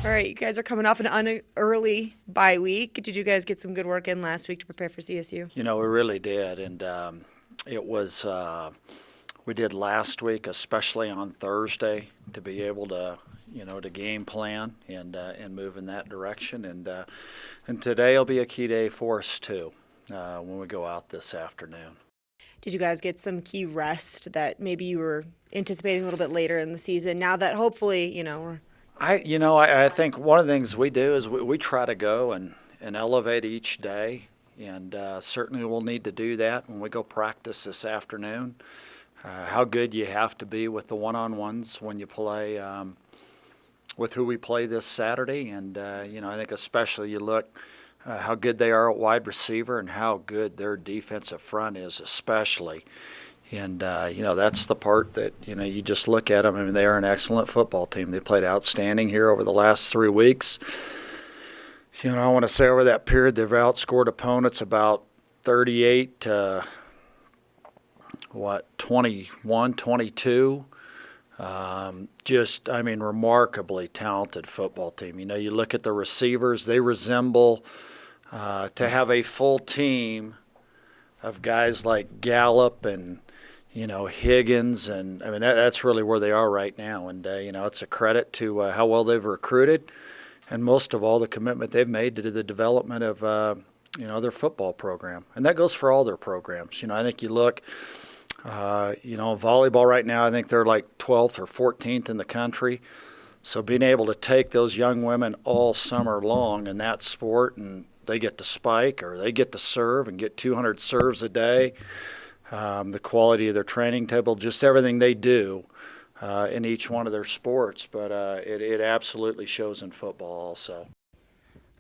All right, you guys are coming off an early bye week. Did you guys get some good work in last week to prepare for CSU? We really did, and it was we did last week, especially on Thursday, to be able to to game plan and move in that direction, and today will be a key day for us too when we go out this afternoon. Did you guys get some key rest that maybe you were anticipating a little bit later in the season? Now that hopefully we're I think one of the things we do is we try to go and elevate each day, and certainly we'll need to do that when we go practice this afternoon. How good you have to be with the one-on-ones when you play with who we play this Saturday, and I think especially you look how good they are at wide receiver and how good their defensive front is especially. And, that's the part that, you just look at them. I mean, they are an excellent football team. They played outstanding here over the last 3 weeks. I want to say over that period, they've outscored opponents about 38 to, 21, 22. Remarkably talented football team. You look at the receivers, they resemble to have a full team of guys like Gallup and Higgins, and that's really where they are right now. And it's a credit to how well they've recruited, and most of all the commitment they've made to the development of their football program, and that goes for all their programs. I think you look, volleyball right now. I think they're like 12th or 14th in the country. So being able to take those young women all summer long in that sport, and they get to spike or they get to serve and get 200 serves a day. The quality of their training table, just everything they do in each one of their sports. But it absolutely shows in football also.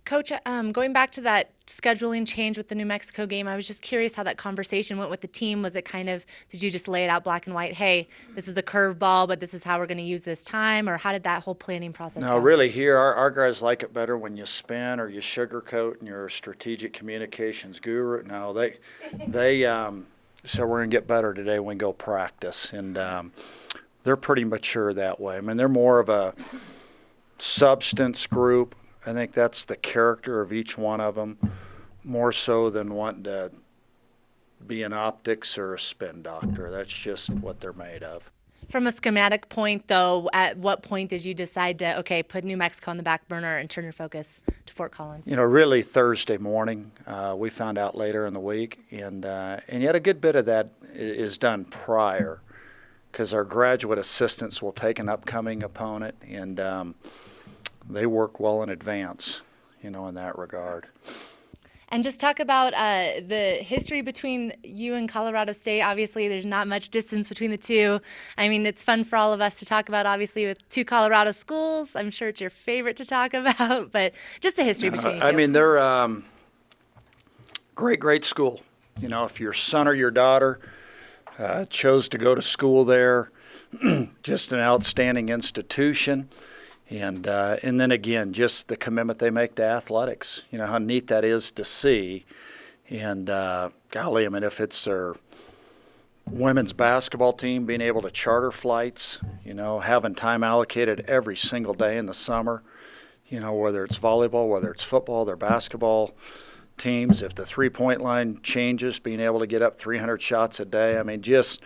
Coach, going back to that scheduling change with the New Mexico game, I was just curious how that conversation went with the team. Was it did you just lay it out black and white, hey, this is a curveball, but this is how we're going to use this time? Or how did that whole planning process go? No, really here, our guys like it better when you spin or you sugarcoat and you're a strategic communications guru. No, they so we're going to get better today when we go practice. And they're pretty mature that way. I mean, they're more of a substance group. I think that's the character of each one of them, more so than wanting to be an optics or a spin doctor. That's just what they're made of. From a schematic point, though, at what point did you decide to, put New Mexico on the back burner and turn your focus to Fort Collins? Really Thursday morning. We found out later in the week, and yet a good bit of that is done prior, because our graduate assistants will take an upcoming opponent, and they work well in advance, in that regard. And just talk about the history between you and Colorado State. Obviously, there's not much distance between the two. I mean, it's fun for all of us to talk about, obviously, with two Colorado schools. I'm sure it's your favorite to talk about, but just the history between you two. I mean, they're great school. If your son or your daughter chose to go to school there, just an outstanding institution. And then again, just the commitment they make to athletics. How neat that is to see. And golly, if it's their women's basketball team being able to charter flights, having time allocated every single day in the summer, whether it's volleyball, whether it's football, their basketball teams, if the three-point line changes, being able to get up 300 shots a day. Just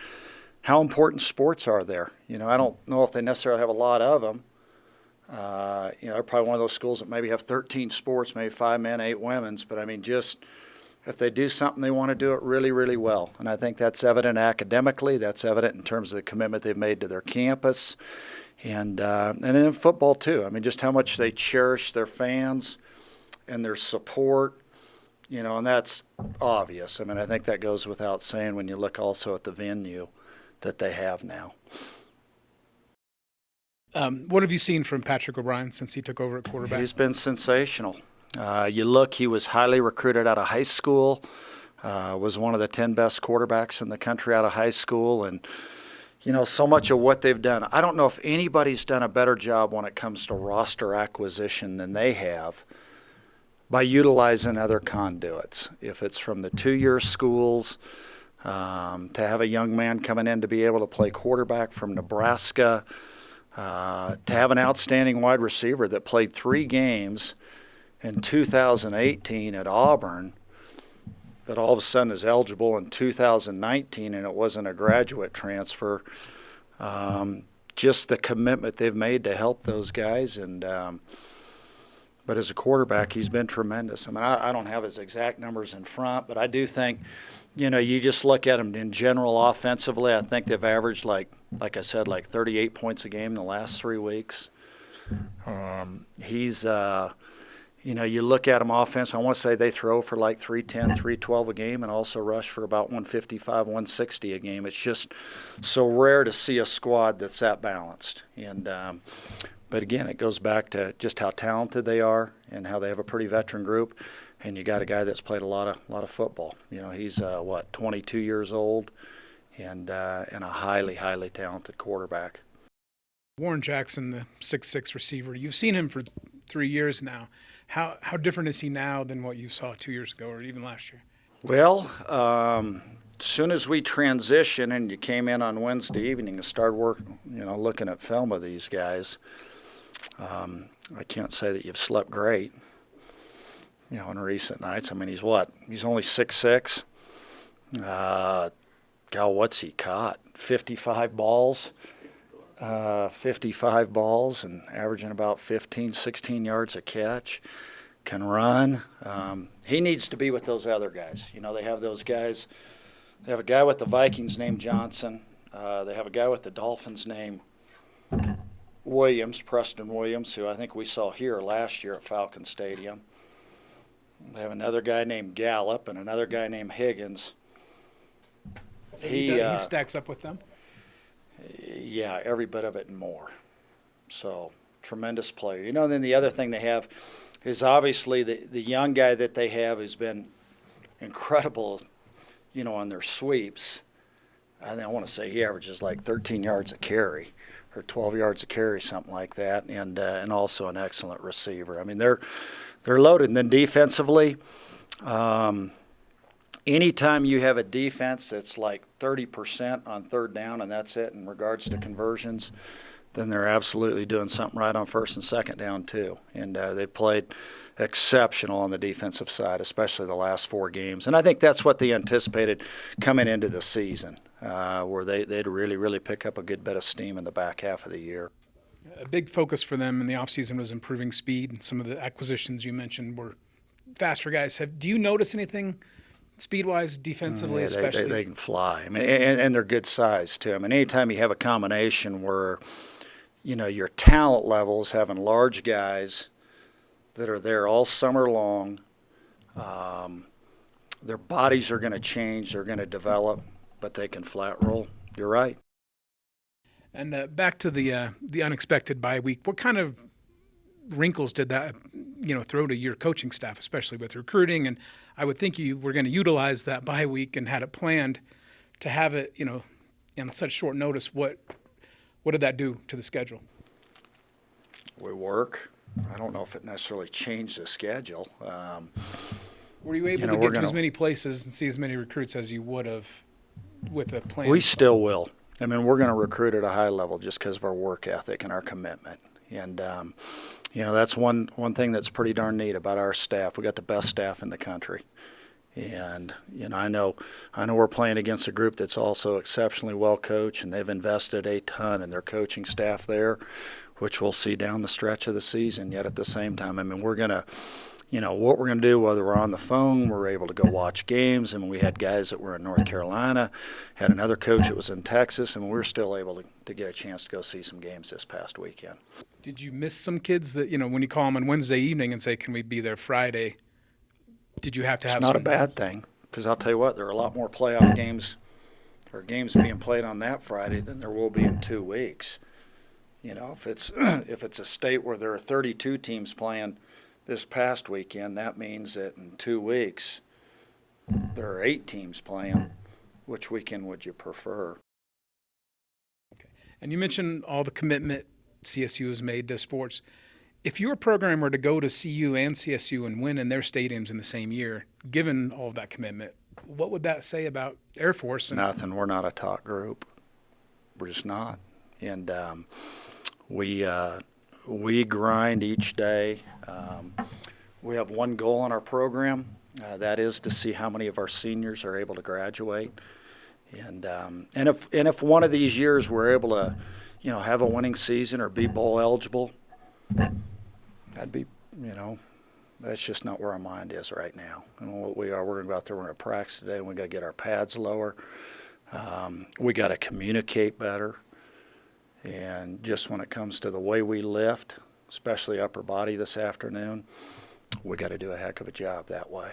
how important sports are there. I don't know if they necessarily have a lot of them. They're probably one of those schools that maybe have 13 sports, maybe 5 men, 8 women's. But just if they do something, they want to do it really, really well. And I think that's evident academically. That's evident in terms of the commitment they've made to their campus, and then in football too. Just how much they cherish their fans and their support. And that's obvious. I think that goes without saying when you look also at the venue that they have now. What have you seen from Patrick O'Brien since he took over at quarterback? He's been sensational. You look, he was highly recruited out of high school, was one of the 10 best quarterbacks in the country out of high school, and so much of what they've done. I don't know if anybody's done a better job when it comes to roster acquisition than they have by utilizing other conduits. If it's from the 2-year schools, to have a young man coming in to be able to play quarterback from Nebraska, To have an outstanding wide receiver that played 3 games in 2018 at Auburn, that all of a sudden is eligible in 2019, and it wasn't a graduate transfer. Just the commitment they've made to help those guys, and but as a quarterback, he's been tremendous. I mean, I don't have his exact numbers in front, but I do think, you just look at them in general offensively. I think they've averaged like I said, like 38 points a game in the last 3 weeks. He's you look at him offense, I want to say they throw for like 310, 312 a game and also rush for about 155, 160 a game. It's just so rare to see a squad that's that balanced. And but again, it goes back to just how talented they are and how they have a pretty veteran group. And you got a guy that's played a lot of football. He's 22 years old and a highly, highly talented quarterback. Warren Jackson, the 6'6" receiver, you've seen him for 3 years now. How different is he now than what you saw 2 years ago or even last year? Well, as soon as we transitioned and you came in on Wednesday evening and started looking at film of these guys, I can't say that you've slept great, in recent nights. I mean, he's only 6'6". God, what's he caught? 55 balls. 55 balls and averaging about 15, 16 yards a catch. Can run. He needs to be with those other guys. They have those guys. They have a guy with the Vikings named Johnson. They have a guy with the Dolphins named Preston Williams, who I think we saw here last year at Falcon Stadium. They have another guy named Gallup and another guy named Higgins. So he stacks up with them? Yeah, every bit of it and more. So, tremendous player. Then the other thing they have is obviously the young guy that they have has been incredible, on their sweeps. I want to say he averages like 13 yards a carry or 12 yards a carry, something like that, and also an excellent receiver. I mean, they're loaded. And then defensively, anytime you have a defense that's like 30% on third down and that's it in regards to conversions, then they're absolutely doing something right on first and second down too. And they've played exceptional on the defensive side, especially the last 4 games. And I think that's what they anticipated coming into the season, where they'd really, really pick up a good bit of steam in the back half of the year. A big focus for them in the offseason was improving speed, and some of the acquisitions you mentioned were faster guys. Do you notice anything speed-wise, defensively, especially? They can fly. I mean, and they're good size too. I mean, anytime you have a combination where, your talent levels, having large guys that are there all summer long, their bodies are going to change, they're going to develop, but they can flat roll. You're right. And back to the unexpected bye week, what kind of wrinkles did that, throw to your coaching staff, especially with recruiting? And I would think you were going to utilize that bye week and had it planned to have it, in such short notice. What did that do to the schedule? We work. I don't know if it necessarily changed the schedule. Were you able to get to as many places and see as many recruits as you would have with a plan? We still will. I mean, we're going to recruit at a high level just because of our work ethic and our commitment. And, that's one thing that's pretty darn neat about our staff. We got the best staff in the country. And, I know we're playing against a group that's also exceptionally well coached, and they've invested a ton in their coaching staff there, which we'll see down the stretch of the season. Yet at the same time, I mean, we're going to, what we're going to do, whether we're on the phone, we're able to go watch games. And we had guys that were in North Carolina, had another coach that was in Texas, and we're still able to get a chance to go see some games this past weekend. Did you miss some kids that, when you call them on Wednesday evening and say, can we be there Friday? Did you have to have It's not a bad thing, because I'll tell you what, there are a lot more playoff games or games being played on that Friday than there will be in 2 weeks. If it's a state where there are 32 teams playing this past weekend, that means that in 2 weeks there are 8 teams playing. Which weekend would you prefer? Okay. And you mentioned all the commitment CSU has made to sports. If your program were to go to CU and CSU and win in their stadiums in the same year, given all of that commitment, what would that say about Air Force? Nothing. We're not a top group. We're just not. And We grind each day. We have one goal in our program. That is to see how many of our seniors are able to graduate. And if one of these years we're able to, have a winning season or be bowl eligible, that'd be, that's just not where our mind is right now. And what we're going to go out there, we're going to practice today, and we got to get our pads lower. We got to communicate better. And just when it comes to the way we lift, especially upper body this afternoon, we got to do a heck of a job that way.